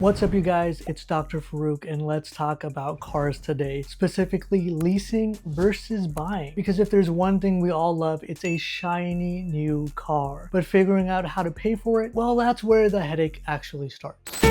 What's up, you guys? It's Dr. Farouk, and let's talk about cars today, specifically leasing versus buying. Because if there's one thing we all love, it's a shiny new car. But figuring out how to pay for it, well, that's where the headache actually starts.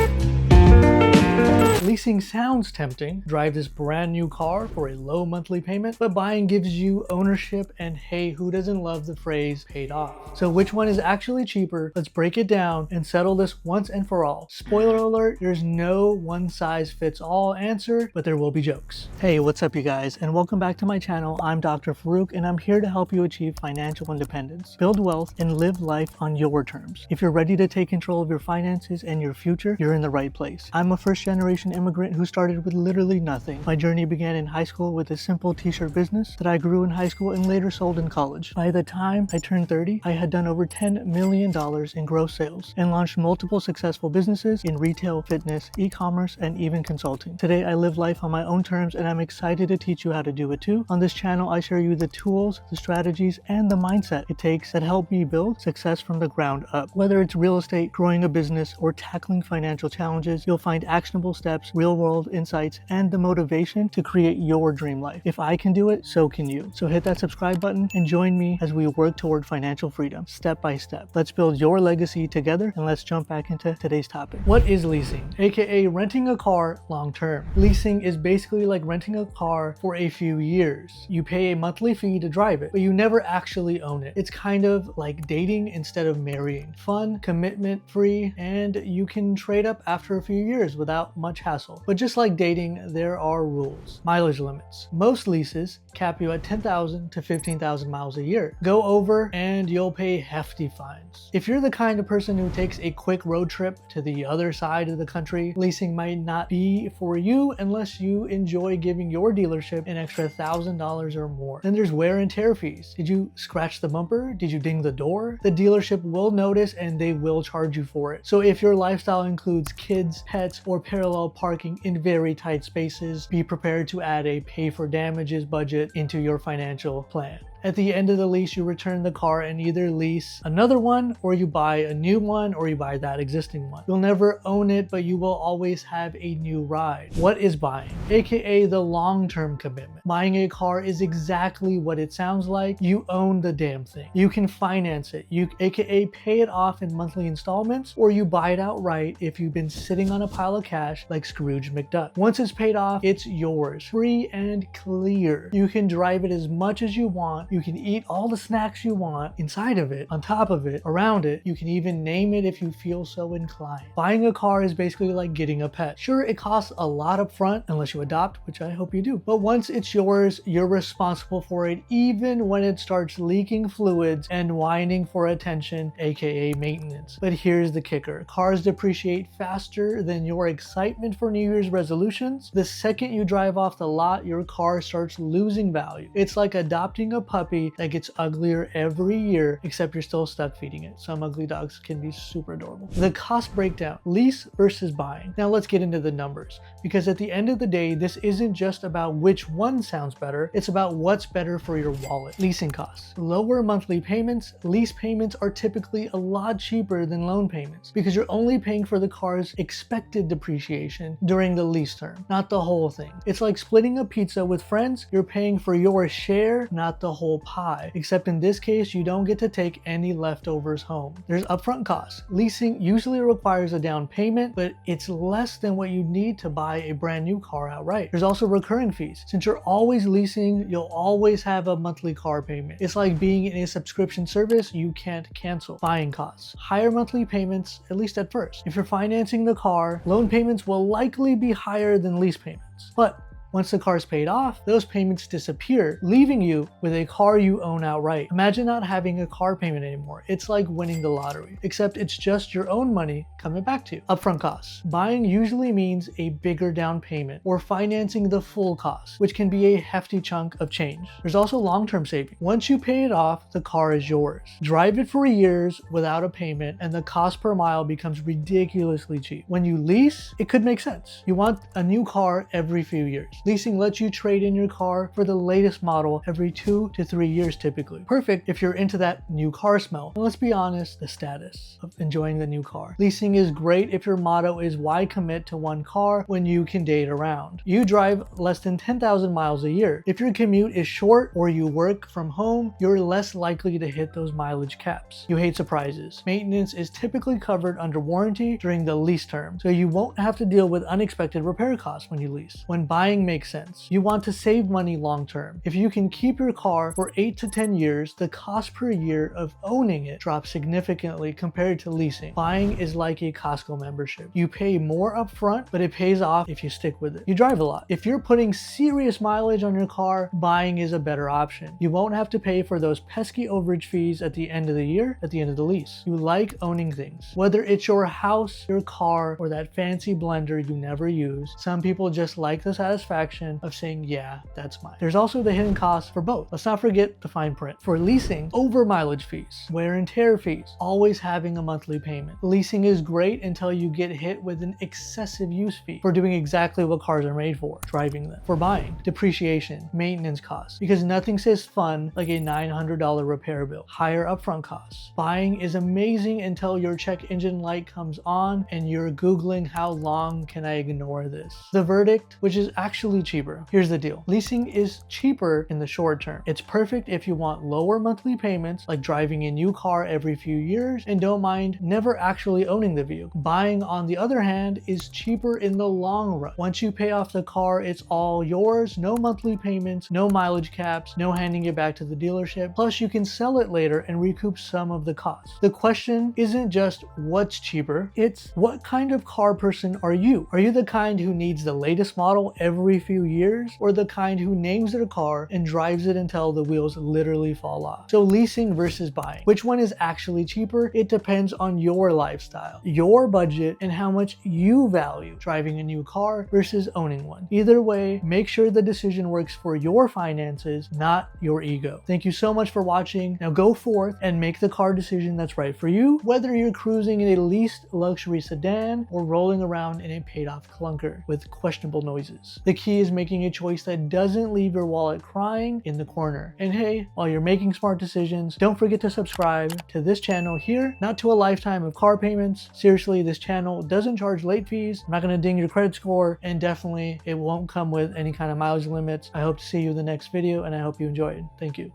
Leasing sounds tempting. Drive this brand new car for a low monthly payment, but buying gives you ownership, and hey, who doesn't love the phrase paid off? So which one is actually cheaper? Let's break it down and settle this once and for all. Spoiler alert, there's no one size fits all answer, but there will be jokes. Hey, what's up, you guys, and welcome back to my channel. I'm Dr. Farouk, and I'm here to help you achieve financial independence, build wealth, and live life on your terms. If you're ready to take control of your finances and your future, you're in the right place. I'm a first-generation immigrant who started with literally nothing. My journey began in high school with a simple t-shirt business that I grew in high school and later sold in college. By the time I turned 30, I had done over $10 million in gross sales and launched multiple successful businesses in retail, fitness, e-commerce, and even consulting. Today, I live life on my own terms, and I'm excited to teach you how to do it too. On this channel, I share you the tools, the strategies, and the mindset it takes that help me build success from the ground up. Whether it's real estate, growing a business, or tackling financial challenges, you'll find actionable steps, real-world insights, and the motivation to create your dream life. If I can do it, so can you. So hit that subscribe button and join me as we work toward financial freedom, step by step. Let's build your legacy together, and let's jump back into today's topic. What is leasing? AKA renting a car long-term. Leasing is basically like renting a car for a few years. You pay a monthly fee to drive it, but you never actually own it. It's kind of like dating instead of marrying. Fun, commitment-free, and you can trade up after a few years without much hassle. But just like dating, there are rules. Mileage limits. Most leases cap you at 10,000 to 15,000 miles a year. Go over and you'll pay hefty fines. If you're the kind of person who takes a quick road trip to the other side of the country, leasing might not be for you unless you enjoy giving your dealership an extra $1,000 or more. Then there's wear and tear fees. Did you scratch the bumper? Did you ding the door? The dealership will notice and they will charge you for it. So if your lifestyle includes kids, pets, or parallel parking in very tight spaces, be prepared to add a pay for damages budget into your financial plan. At the end of the lease, you return the car and either lease another one, or you buy a new one, or you buy that existing one. You'll never own it, but you will always have a new ride. What is buying? AKA the long-term commitment. Buying a car is exactly what it sounds like. You own the damn thing. You can finance it. You AKA pay it off in monthly installments, or you buy it outright if you've been sitting on a pile of cash like Scrooge McDuck. Once it's paid off, it's yours, free and clear. You can drive it as much as you want. You can eat all the snacks you want inside of it, on top of it, around it. You can even name it if you feel so inclined. Buying a car is basically like getting a pet. Sure, it costs a lot up front, unless you adopt, which I hope you do. But once it's yours, you're responsible for it, even when it starts leaking fluids and whining for attention, aka maintenance. But here's the kicker. Cars depreciate faster than your excitement for New Year's resolutions. The second you drive off the lot, your car starts losing value. It's like adopting a puppy that gets uglier every year, except you're still stuck feeding it. Some ugly dogs can be super adorable. The cost breakdown, lease versus buying. Now let's get into the numbers, because at the end of the day, this isn't just about which one sounds better, it's about what's better for your wallet. Leasing costs. Lower monthly payments. Lease payments are typically a lot cheaper than loan payments because you're only paying for the car's expected depreciation during the lease term, not the whole thing. It's like splitting a pizza with friends. You're paying for your share, not the whole pie, except in this case, you don't get to take any leftovers home. There's upfront costs. Leasing usually requires a down payment, but it's less than what you need to buy a brand new car outright. There's also recurring fees. Since you're always leasing, you'll always have a monthly car payment. It's like being in a subscription service you can't cancel. Buying costs. Higher monthly payments, at least at first. If you're financing the car, loan payments will likely be higher than lease payments. But once the car's paid off, those payments disappear, leaving you with a car you own outright. Imagine not having a car payment anymore. It's like winning the lottery, except it's just your own money coming back to you. Upfront costs. Buying usually means a bigger down payment or financing the full cost, which can be a hefty chunk of change. There's also long-term saving. Once you pay it off, the car is yours. Drive it for years without a payment, and the cost per mile becomes ridiculously cheap. When you lease, it could make sense. You want a new car every few years. Leasing lets you trade in your car for the latest model every 2 to 3 years typically. Perfect if you're into that new car smell. And let's be honest, the status of enjoying the new car. Leasing is great if your motto is why commit to one car when you can date around. You drive less than 10,000 miles a year. If your commute is short or you work from home, you're less likely to hit those mileage caps. You hate surprises. Maintenance is typically covered under warranty during the lease term, so you won't have to deal with unexpected repair costs when you lease. When buying makes sense, you want to save money long term. If you can keep your car for 8 to 10 years, the cost per year of owning it drops significantly compared to leasing. Buying is like a Costco membership. You pay more upfront, but it pays off if you stick with it. You drive a lot. If you're putting serious mileage on your car, buying is a better option. You won't have to pay for those pesky overage fees at the end of the year, at the end of the lease. You like owning things. Whether it's your house, your car, or that fancy blender you never use, some people just like the satisfaction of saying, yeah, that's mine. There's also the hidden costs for both. Let's not forget the fine print. For leasing, over mileage fees, wear and tear fees, always having a monthly payment. Leasing is great until you get hit with an excessive use fee for doing exactly what cars are made for, driving them. For buying, depreciation, maintenance costs, because nothing says fun like a $900 repair bill. Higher upfront costs. Buying is amazing until your check engine light comes on and you're Googling how long can I ignore this. The verdict, which is actually cheaper. Here's the deal. Leasing is cheaper in the short term. It's perfect if you want lower monthly payments, like driving a new car every few years and don't mind never actually owning the vehicle. Buying, on the other hand, is cheaper in the long run. Once you pay off the car, it's all yours. No monthly payments, no mileage caps, no handing it back to the dealership. Plus, you can sell it later and recoup some of the cost. The question isn't just what's cheaper, it's what kind of car person are you? Are you the kind who needs the latest model every few years, or the kind who names their car and drives it until the wheels literally fall off? So leasing versus buying. Which one is actually cheaper? It depends on your lifestyle, your budget, and how much you value driving a new car versus owning one. Either way, make sure the decision works for your finances, not your ego. Thank you so much for watching. Now go forth and make the car decision that's right for you, whether you're cruising in a leased luxury sedan or rolling around in a paid-off clunker with questionable noises. The key is making a choice that doesn't leave your wallet crying in the corner. And hey, while you're making smart decisions, don't forget to subscribe to this channel here, not to a lifetime of car payments. Seriously, this channel doesn't charge late fees. I'm not going to ding your credit score, and definitely it won't come with any kind of mileage limits. I hope to see you in the next video, and I hope you enjoyed. Thank you.